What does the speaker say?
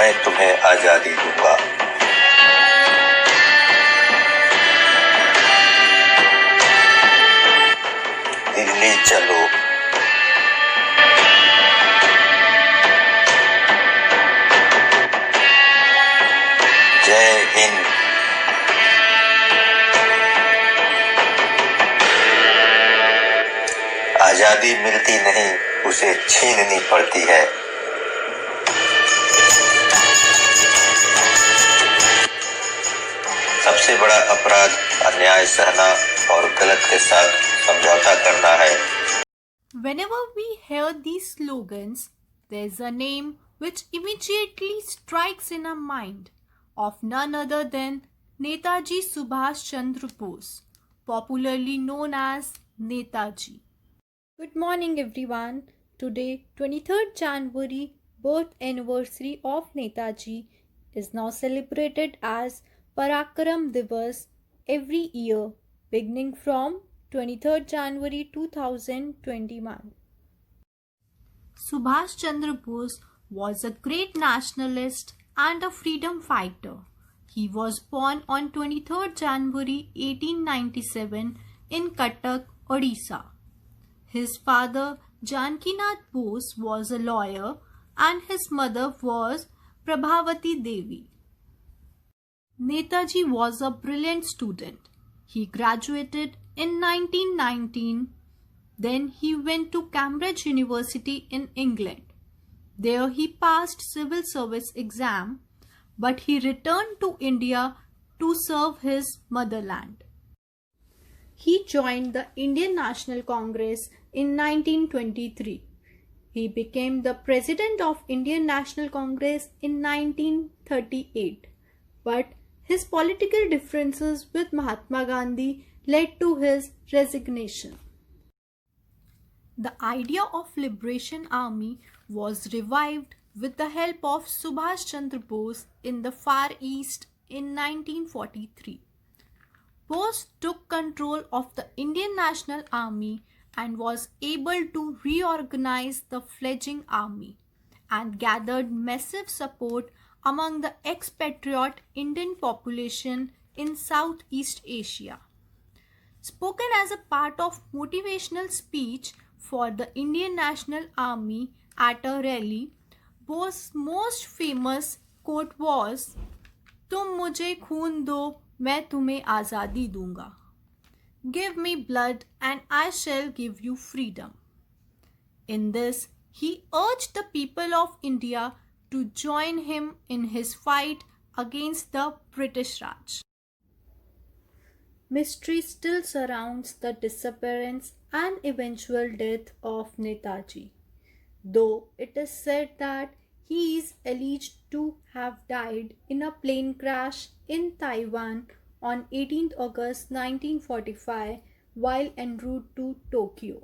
मैं तुम्हें आजादी दूंगा। दिल्ली चलो। जय हिंद। आजादी मिलती नहीं, उसे छीननी पड़ती है। सबसे बड़ा अपराध अन्याय सहना और गलत के साथ समझौता करना है। Whenever we hear these slogans, there's a name which immediately strikes in our mind of none other than Netaji Subhash Chandra Bose, popularly known as Netaji. Good morning everyone. Today 23rd January, birth anniversary of Netaji, is now celebrated as Parakaram Divas every year beginning from 23rd January 2021. Subhash Chandra Bose was a great nationalist and a freedom fighter. He was born on 23rd January 1897 in Cuttack, Odisha. His father Janakinath Bose was a lawyer and his mother was Prabhavati Devi. Netaji was a brilliant student. He graduated in 1919. Then he went to Cambridge University in England. There he passed civil service exam, but he returned to India to serve his motherland. He joined the Indian National Congress in 1923. He became the president of Indian National Congress in 1938. But his political differences with Mahatma Gandhi led to his resignation. The idea of Liberation Army was revived with the help of Subhash Chandra Bose in the Far East in 1943. Bose took control of the Indian National Army and was able to reorganize the fledgling army and gathered massive support among the expatriate Indian population in Southeast Asia. Spoken as a part of motivational speech for the Indian National Army at a rally, Bose's most famous quote was, "तुम मुझे खून दो, मैं तुम्हें आज़ादी दूंगा." Give me blood and I shall give you freedom. In this, he urged the people of India to join him in his fight against the British Raj. Mystery still surrounds the disappearance and eventual death of Netaji, though it is said that he is alleged to have died in a plane crash in Taiwan on 18th August 1945 while en route to Tokyo.